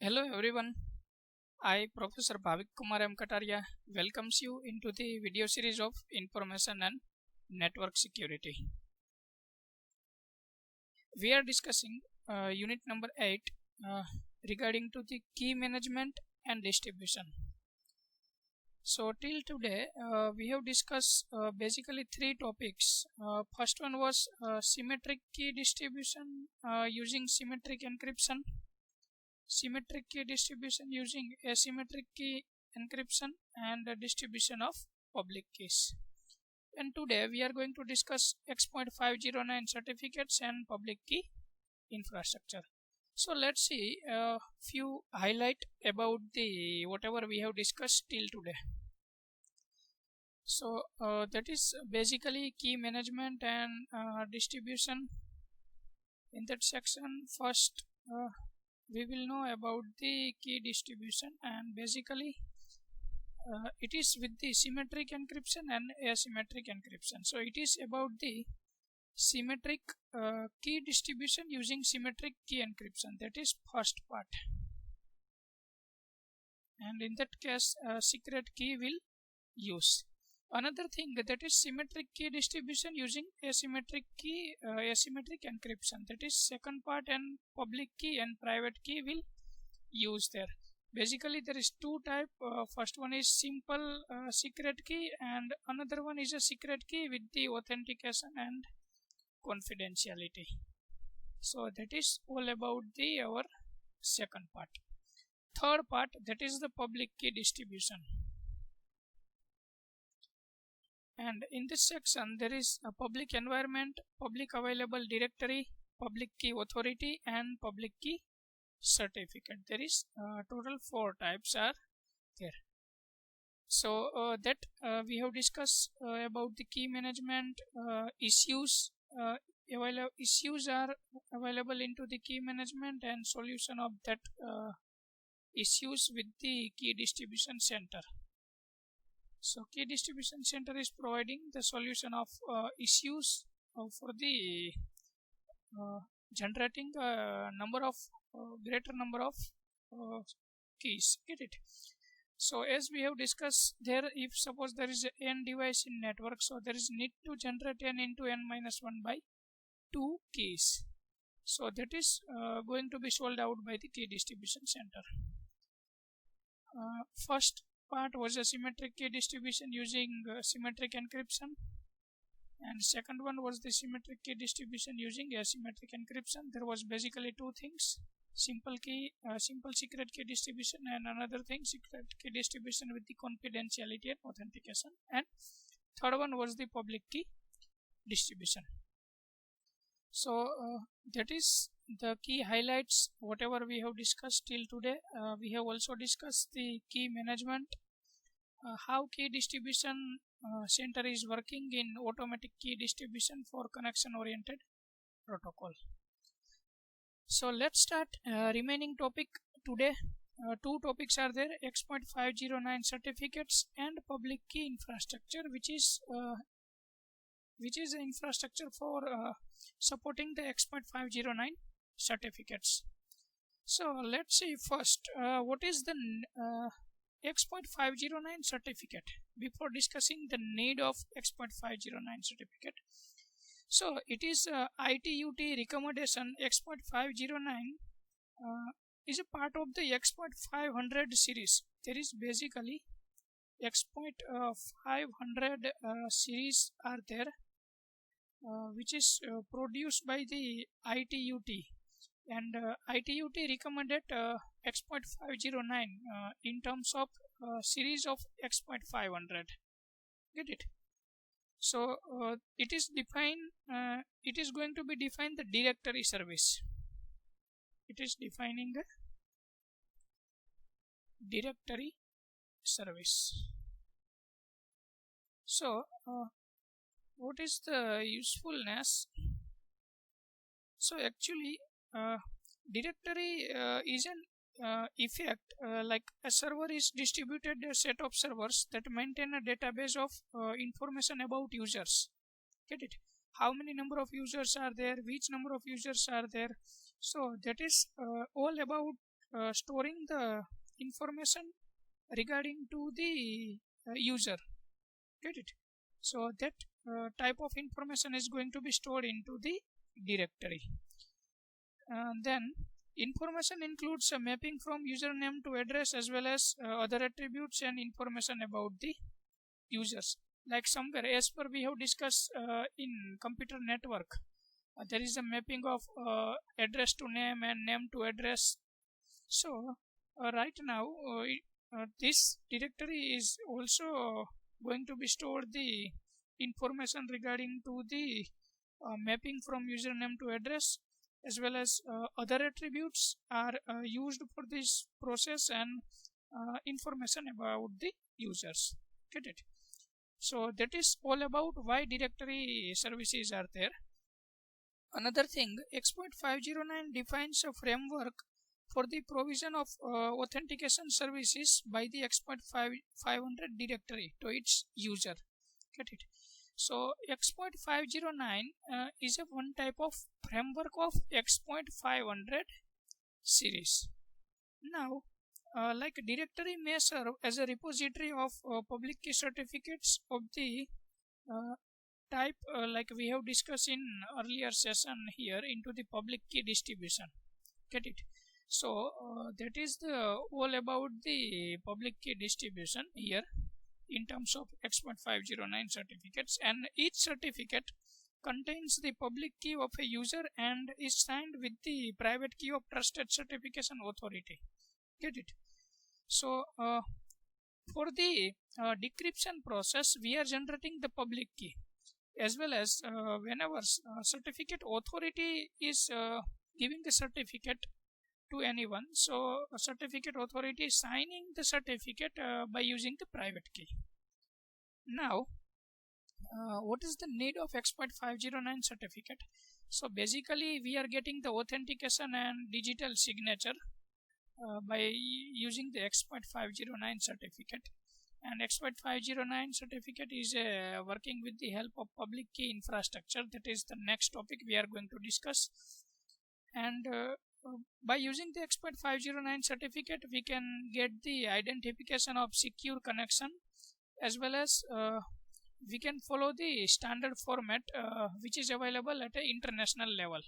Hello everyone, I Professor Bhavik Kumar M. Kataria welcomes you into the video series of Information and Network Security. We are discussing unit number 8 uh, regarding to the key management and distribution. So till today we have discussed basically three topics. First one was symmetric key distribution using symmetric encryption, symmetric key distribution using asymmetric key encryption, and the distribution of public keys. And today we are going to discuss X.509 certificates and public key infrastructure. So let's see a few highlight about the whatever we have discussed till today. So that is basically key management and distribution. In that section, first we will know about the key distribution, and basically it is with the symmetric encryption and asymmetric encryption. So it is about the symmetric key distribution using symmetric key encryption. That is first part, and in that case secret key will use. Another thing, that is symmetric key distribution using asymmetric key asymmetric encryption. That is second part, and public key and private key will use there. Basically there is two type. First one is simple secret key, and another one is a secret key with the authentication and confidentiality. So that is all about the our second part. Third part, that is the public key distribution, and in this section there is a public environment, public available directory, public key authority, and public key certificate. There is total four types are there. So that we have discussed about the key management issues. Issues are available into the key management and solution of that issues with the key distribution center. So key distribution center is providing the solution of issues for the generating a number of greater number of keys. Get it? So as we have discussed there, if suppose there is n device in network, so there is need to generate n into n minus 1 by 2 keys. So that is going to be solved out by the key distribution center. First part was a symmetric key distribution using symmetric encryption, and second one was the symmetric key distribution using asymmetric encryption. There was basically two things: simple secret key distribution, and another thing, secret key distribution with the confidentiality and authentication, and third one was the public key distribution. So that is the key highlights whatever we have discussed till today. We have also discussed the key management, how key distribution center is working in automatic key distribution for connection oriented protocol. So let's start remaining topic today. Two topics are there: X.509 certificates and public key infrastructure, which is infrastructure for supporting the X.509 certificates. So let's see first what is the X.509 certificate before discussing the need of X.509 certificate. So it is ITUT recommendation. X.509 is a part of the X.500 series. There is basically X.500 series are there, which is produced by the ITUT, and ITUT recommended X.509 in terms of series of X.500. Get it? So it is defined. It is going to be defined the directory service. It is defining the directory service. So what is the usefulness? So actually directory is an effect like a server is distributed a set of servers that maintain a database of information about users. Get it? How many number of users are there, which number of users are there. So that is all about storing the information regarding to the user. Get it? So that type of information is going to be stored into the directory. Then information includes a mapping from username to address, as well as other attributes and information about the users. Like somewhere, as per we have discussed in computer network, there is a mapping of address to name and name to address. So right now this directory is also going to be stored the information regarding to the mapping from username to address, as well as other attributes are used for this process, and information about the users. Get it? So that is all about why directory services are there. Another thing, Exploit 509 defines a framework for the provision of authentication services by the Exploit 500 directory to its user. Get it? So Exploit 509 is a one type of framework of Exploit 500 series. Now, like directory may serve as a repository of public key certificates of the type like we have discussed in earlier session here into the public key distribution. Get it? So that is the all about the public key distribution here in terms of Exploit 509 certificates, and each certificate contains the public key of a user and is signed with the private key of trusted certification authority. Get it? So for the decryption process, we are generating the public key, as well as whenever certificate authority is giving the certificate to anyone, so a certificate authority is signing the certificate by using the private key. Now what is the need of Exploit 509 certificate? So basically we are getting the authentication and digital signature by using the Exploit 509 certificate, and Exploit 509 certificate is working with the help of public key infrastructure. That is the next topic we are going to discuss. And by using the Exploit 509 certificate, we can get the identification of secure connection, as well as we can follow the standard format which is available at an international level.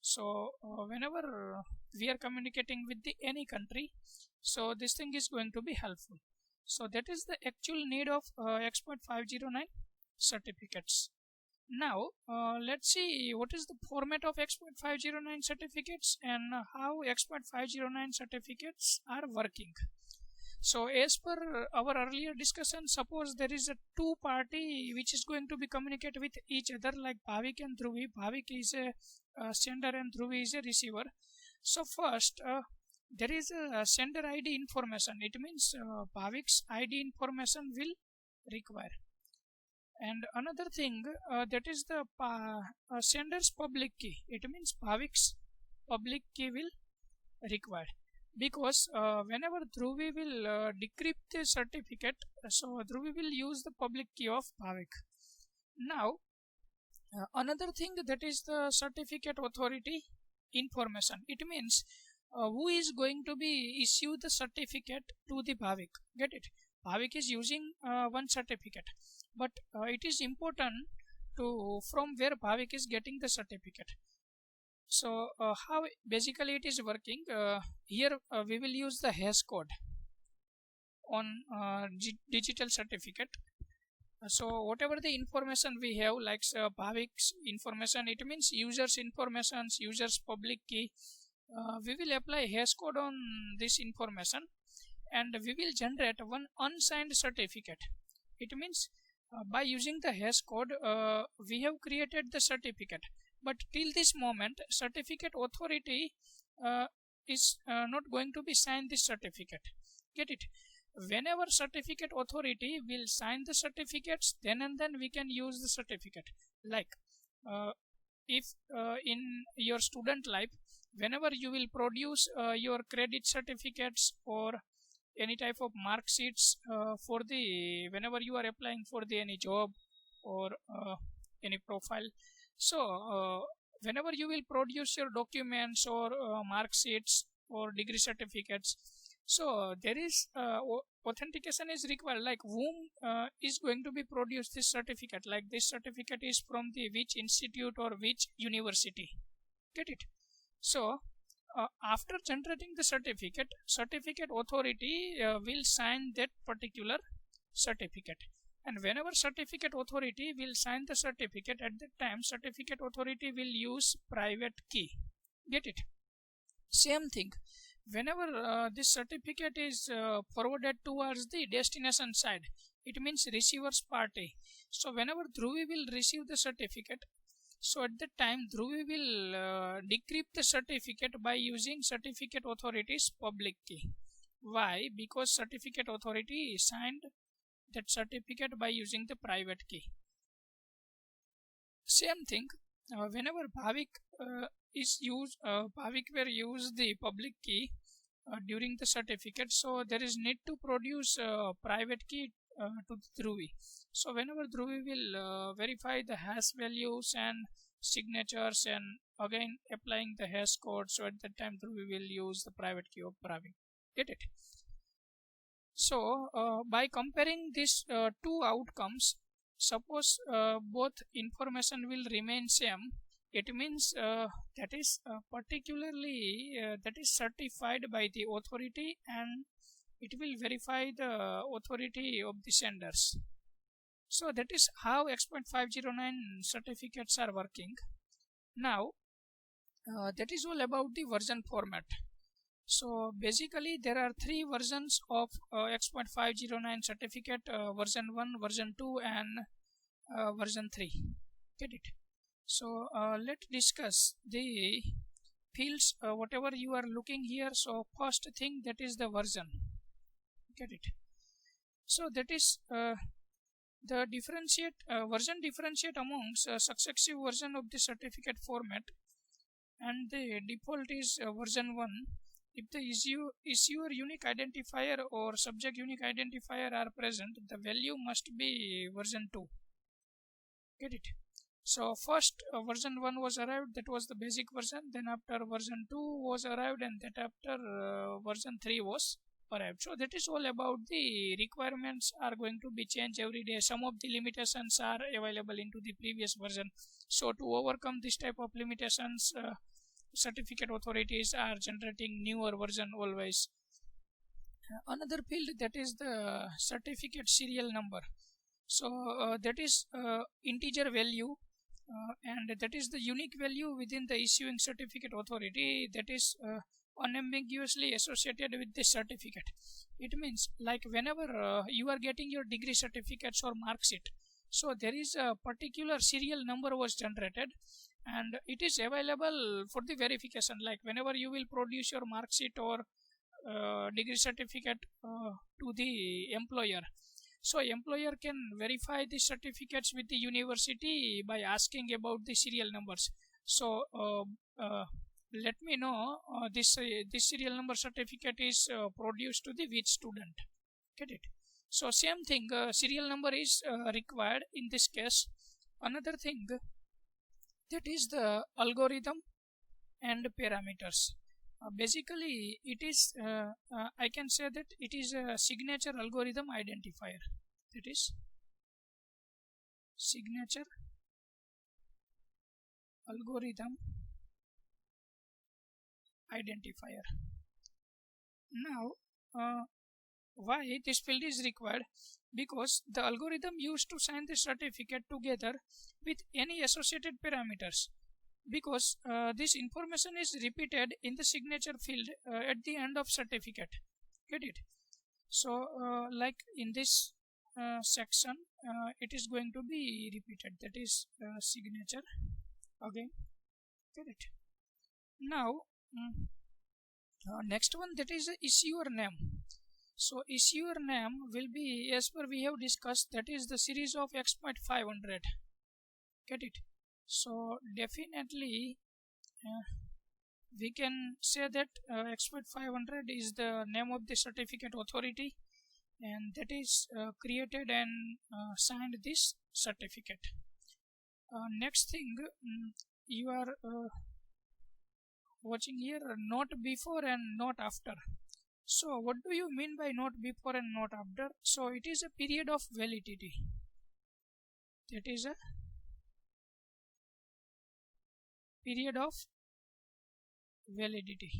So whenever we are communicating with the any country, so this thing is going to be helpful. So that is the actual need of Exploit 509 certificates. Now let's see what is the format of Exploit 509 certificates and how Exploit 509 certificates are working. So as per our earlier discussion, suppose there is a two party which is going to be communicate with each other, like Bhavik and Dhruvi. Bhavik is a sender and Dhruvi is a receiver. So first there is a sender ID information. It means Bhavik's ID information will require. And another thing that is the sender's public key. It means Bhavik's public key will require, because whenever Dhruvi will decrypt the certificate, so Dhruvi will use the public key of Bhavik. Now another thing, that is the certificate authority information. It means who is going to be issue the certificate to the Bhavik. Get it? Bhavik is using one certificate, but it is important to from where Bhavik is getting the certificate. So how basically it is working, here we will use the hash code on digital certificate. So whatever the information we have, like Bhavik's information, it means users information, users public key, we will apply hash code on this information, and we will generate one unsigned certificate. It means by using the hash code we have created the certificate, but till this moment certificate authority is not going to be signed this certificate. Get it? Whenever certificate authority will sign the certificates, then and then we can use the certificate. Like if in your student life, whenever you will produce your credit certificates or any type of mark sheets for the whenever you are applying for the any job or any profile, so whenever you will produce your documents or mark sheets or degree certificates. So there is authentication is required, like whom is going to be produced this certificate, like this certificate is from the which institute or which university. Get it? So after generating the certificate, certificate authority will sign that particular certificate, and whenever certificate authority will sign the certificate, at that time certificate authority will use private key. Get it? Same thing, whenever this certificate is forwarded towards the destination side, it means receiver's party. So whenever Dhruvi will receive the certificate, so at that time Dhruvi will decrypt the certificate by using certificate authority's public key. Why? Because certificate authority signed that certificate by using the private key. Same thing, whenever Bhavik Bhavik will use the public key during the certificate, so there is need to produce private key to Dhruvi. So whenever Dhruvi will verify the hash values and signatures and again applying the hash code, so at that time Dhruvi will use the private key of Bhavik. Get it? So by comparing these two outcomes, suppose both information will remain same, it means that is particularly that is certified by the authority, and it will verify the authority of the senders. So that is how X.509 certificates are working. Now that is all about the version format. So basically there are three versions of X.509 certificate, version 1, version 2 and version 3. Get it? So let's discuss the fields, whatever you are looking here. So first thing, that is the version. Get it? So that is the version differentiate amongst successive version of the certificate format, and the default is version 1. If the issuer unique identifier or subject unique identifier are present, the value must be version 2. Get it? So first version 1 was arrived, that was the basic version. Then after version 2 was arrived, and that after version 3 was arrived. So that is all about the requirements are going to be changed every day. Some of the limitations are available into the previous version. So to overcome this type of limitations, certificate authorities are generating newer version always. Another field, that is the certificate serial number. So that is integer value, and that is the unique value within the issuing certificate authority, that is unambiguously associated with this certificate. It means like whenever you are getting your degree certificates or mark sheet, so there is a particular serial number was generated, and it is available for the verification. Like whenever you will produce your mark sheet or degree certificate to the employer, so employer can verify the certificates with the university by asking about the serial numbers. So let me know this serial number certificate is produced to the which student. Get it? So same thing, serial number is required in this case. Another thing, that is the algorithm and parameters. Basically it is I can say that it is a signature algorithm identifier. That is signature algorithm identifier. Now why this field is required? Because the algorithm used to sign the certificate together with any associated parameters, because this information is repeated in the signature field at the end of certificate. Get it? So like in this section it is going to be repeated, that is signature again. Get it? Now next one, that is issuer name. So issuer name will be, as per we have discussed, that is the series of X.500. Get it? So definitely we can say that X.500 is the name of the certificate authority, and that is created and signed this certificate. Next thing, you are watching here, not before and not after. So what do you mean by not before and not after? So it is a period of validity. That is a period of validity.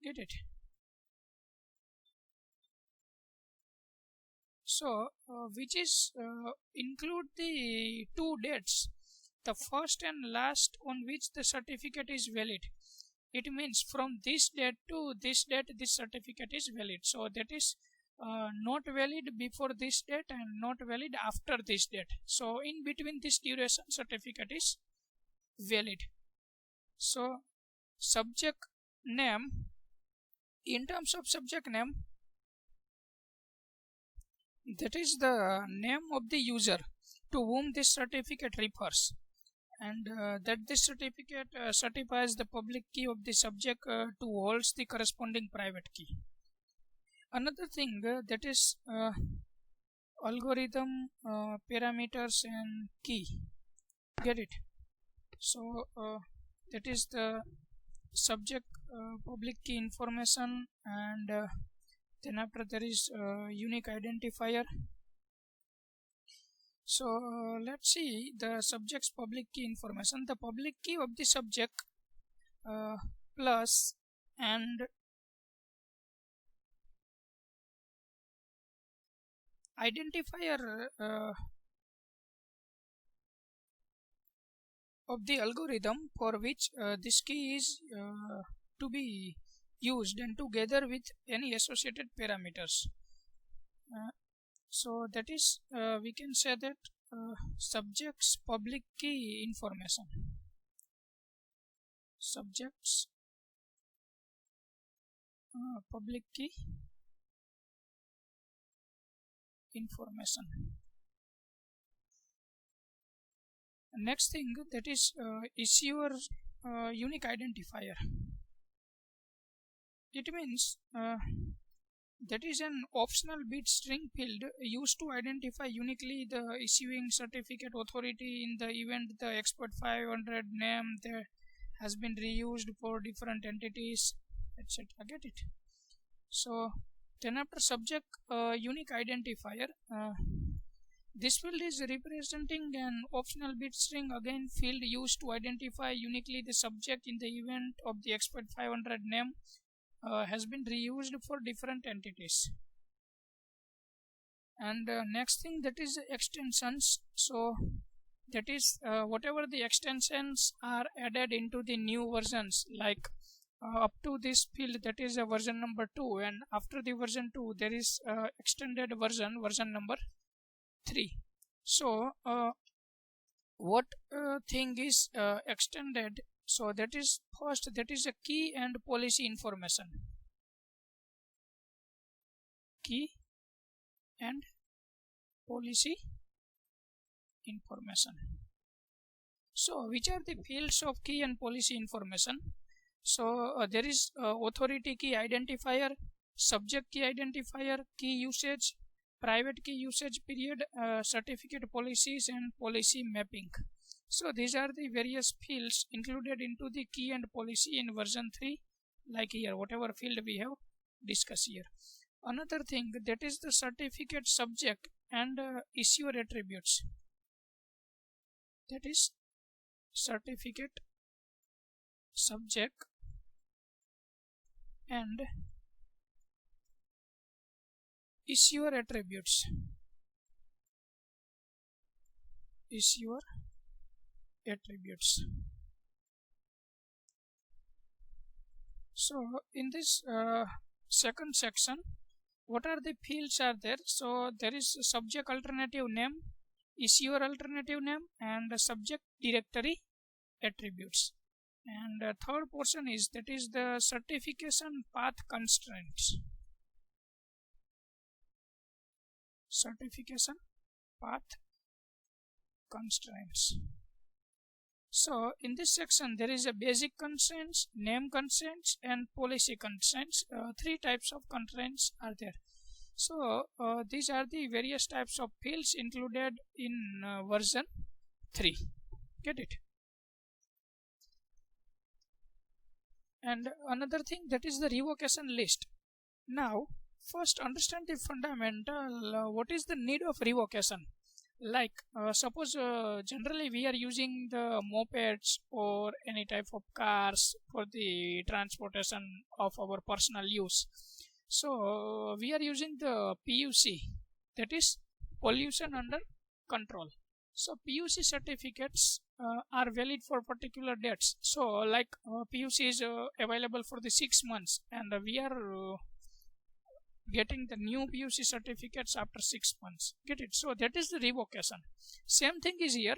Get it? So which is include the two dates, the first and last on which the certificate is valid. It means from this date to this date this certificate is valid. So that is not valid before this date and not valid after this date. So in between this duration certificate is valid. So subject name, in terms of subject name, that is the name of the user to whom this certificate refers, and that this certificate certifies the public key of the subject to holds the corresponding private key. Another thing that is algorithm, parameters and key. Get it? So that is the subject public key information, and then after there is unique identifier. So let's see the subject's public key information. The public key of the subject plus and identifier of the algorithm for which this key is to be used, and together with any associated parameters. So that is we can say that subject's public key information, subject's public key information. Next thing, that is issuer unique identifier. It means that is an optional bit string field used to identify uniquely the issuing certificate authority in the event the expert 500 name that has been reused for different entities, etc. Get it? So then after subject unique identifier, this field is representing an optional bit string, again field used to identify uniquely the subject in the event of the expert 500 name has been reused for different entities. And next thing, that is extensions. So that is whatever the extensions are added into the new versions, like up to this field, that is a version number 2, and after the version 2 there is extended version number 3. So what thing is extended? So that is first, that is a key and policy information. Key and policy information. So which are the fields of key and policy information? So there is authority key identifier, subject key identifier, key usage, private key usage period, certificate policies and policy mapping. So these are the various fields included into the key and policy in version 3, like here whatever field we have discussed here. Another thing, that is the certificate subject and issuer attributes. That is certificate subject and issuer attributes. Issuer attributes. So in this second section, what are the fields are there? So there is subject alternative name, issuer alternative name, and subject directory attributes. And third portion is, that is the certification path constraints. Certification path constraints. So in this section there is a basic constraints, name constraints and policy constraints. 3 types of constraints are there. So these are the various types of fields included in version 3. Get it? And another thing, that is the revocation list. Now first understand the fundamental, what is the need of revocation. Like suppose generally we are using the mopeds or any type of cars for the transportation of our personal use. So we are using the PUC, that is pollution under control. So PUC certificates are valid for particular dates. So like PUC is available for the 6 months, and we are getting the new PUC certificates after 6 months. Get it? So that is the revocation. Same thing is here.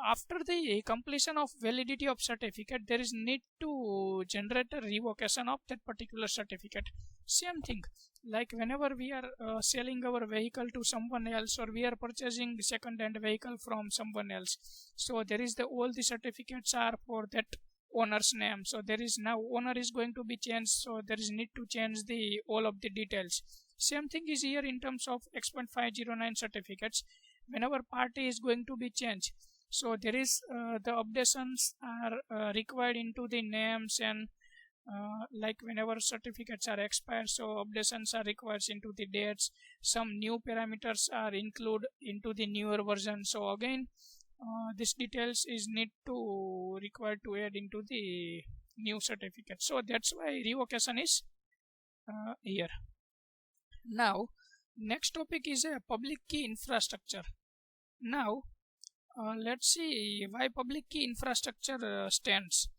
After the completion of validity of certificate, there is need to generate a revocation of that particular certificate. Same thing, like whenever we are selling our vehicle to someone else, or we are purchasing second-hand vehicle from someone else, so there is the all the certificates are for that owner's name. So there is now owner is going to be changed, so there is need to change the all of the details. Same thing is here in terms of X.509 certificates. Whenever party is going to be changed, so there is the updations are required into the names, and like whenever certificates are expired, so updations are required into the dates. Some new parameters are included into the newer version, so again this details is need to required to add into the new certificate. So that's why revocation is here. Now next topic is a public key infrastructure. Now let's see why public key infrastructure stands.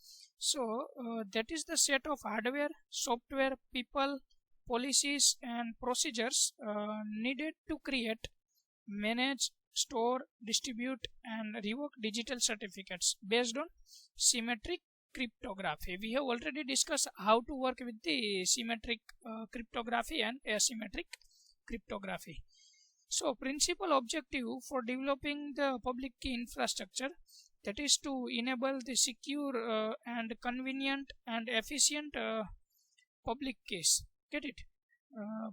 So that is the set of hardware, software, people, policies and procedures needed to create, manage, store, distribute and revoke digital certificates based on symmetric cryptography. We have already discussed how to work with the symmetric cryptography and asymmetric cryptography. So principal objective for developing the public key infrastructure, that is to enable the secure and convenient and efficient public keys. Get it?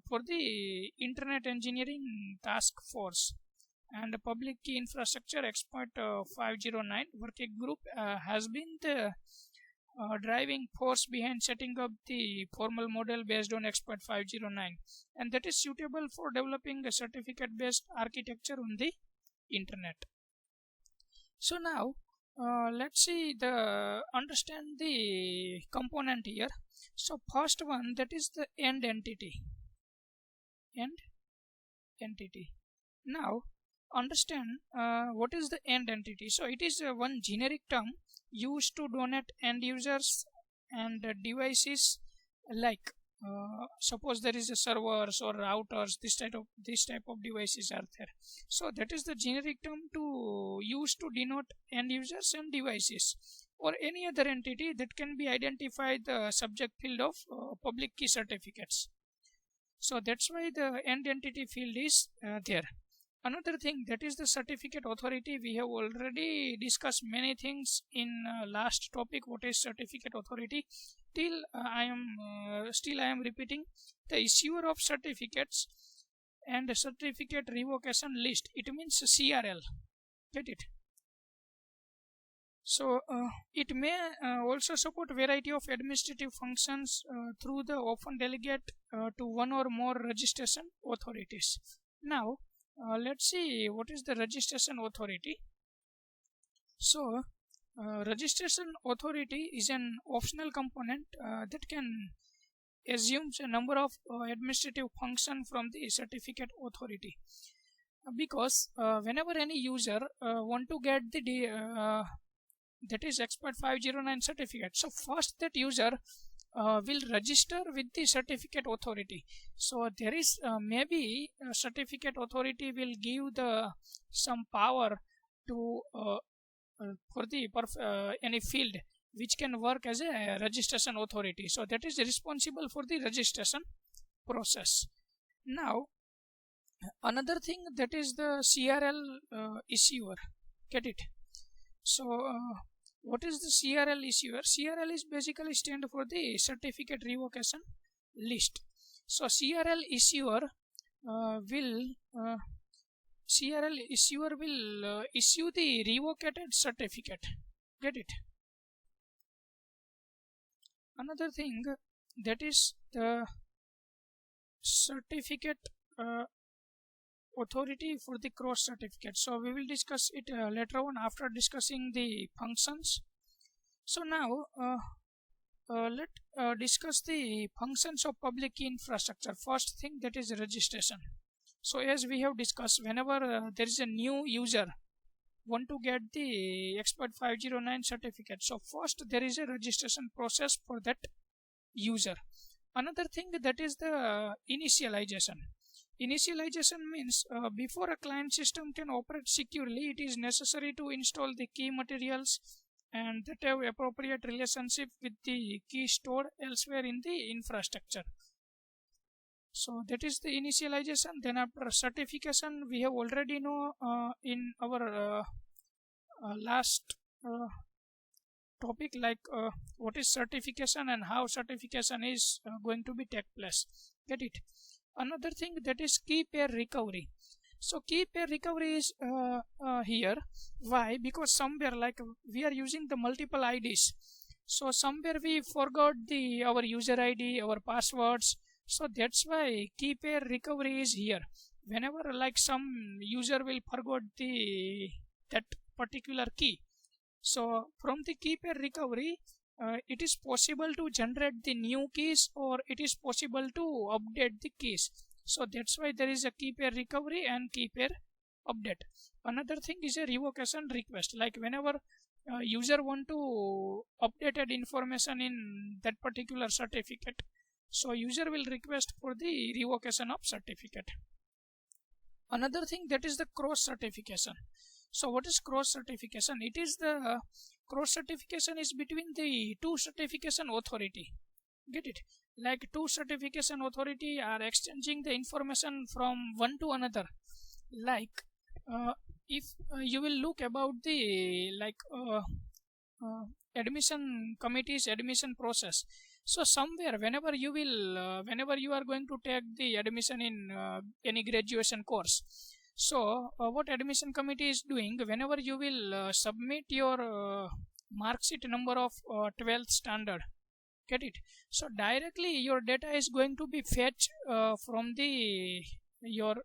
For the Internet Engineering Task Force and the Public Key Infrastructure Expert 509 working group has been the driving force behind setting up the formal model based on Expert 509, and that is suitable for developing a certificate based architecture on the internet. So now let's see the understand the component here. So first one, that is the end entity. Now understand what is the end entity. So it is one generic term used to donate end users and devices, like suppose there is a servers or routers, this type of devices are there. So that is the generic term to use to denote end users and devices, or any other entity that can be identified the subject field of public key certificates. So that's why the end entity field is there. Another thing, that is the certificate authority. We have already discussed many things in last topic, what is certificate authority. Still I am repeating, the issuer of certificates and the certificate revocation list, it means CRL. Get it? So it may also support variety of administrative functions through the often delegate to one or more registration authorities. Now let's see what is the registration authority. So registration authority is an optional component that can assume a number of administrative functions from the certificate authority, because whenever any user want to get the that is Expert 509 certificate, so first that user will register with the certificate authority. So there is maybe certificate authority will give the some power to for the any field which can work as a registration authority. So that is responsible for the registration process. Now another thing, that is the CRL issuer. Get it? So what is the CRL issuer? CRL is basically stand for the certificate revocation list. So CRL issuer will issue the revoked certificate. Get it? Another thing, that is the certificate authority for the cross certificate. So we will discuss it later on after discussing the functions. So now let discuss the functions of public key infrastructure. First thing, that is registration. So as we have discussed, whenever there is a new user want to get the expert 509 certificate, so first there is a registration process for that user. Another thing, that is the initialization. Initialization means before a client system can operate securely, it is necessary to install the key materials and that have appropriate relationship with the key stored elsewhere in the infrastructure. So that is the initialization. Then after certification, we have already know in our last topic, like what is certification and how certification is going to be take place. Get it? Another thing, that is key pair recovery. So key pair recovery is here. Why? Because somewhere, like, we are using the multiple IDs, so somewhere we forgot our user ID, our passwords. So that's why key pair recovery is here. Whenever, like, some user will forgot that particular key, so from the key pair recovery, it is possible to generate the new keys, or it is possible to update the keys. So that's why there is a key pair recovery and key pair update. Another thing is a revocation request. Like, whenever user want to updated information in that particular certificate, so user will request for the revocation of certificate. Another thing, that is the cross certification. So what is cross certification? It is the cross certification is between the two certification authority. Get it? Like, two certification authority are exchanging the information from one to another. Like, if you will look about the admission committees admission process, so somewhere whenever you are going to take the admission in any graduation course, so what admission committee is doing, whenever you will submit your mark sheet number of 12th standard, get it? So directly your data is going to be fetched from your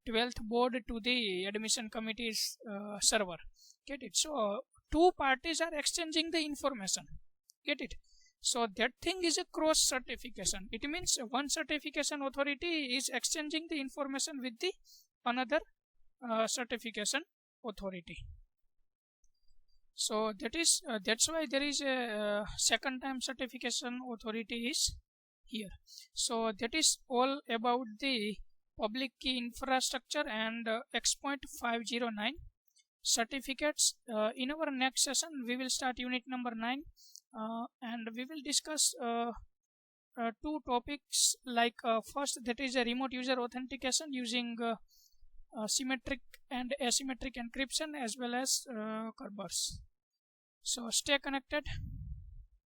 12th board to the admission committee's server. Get it? So two parties are exchanging the information. Get it? So that thing is a cross certification. It means one certification authority is exchanging the information with the another certification authority. So that's why there is a second time certification authority is here. So that is all about the public key infrastructure and X.509 certificates. In our next session we will start unit number 9 and we will discuss two topics, like first, that is a remote user authentication using symmetric and asymmetric encryption as well as Kerberos. So stay connected.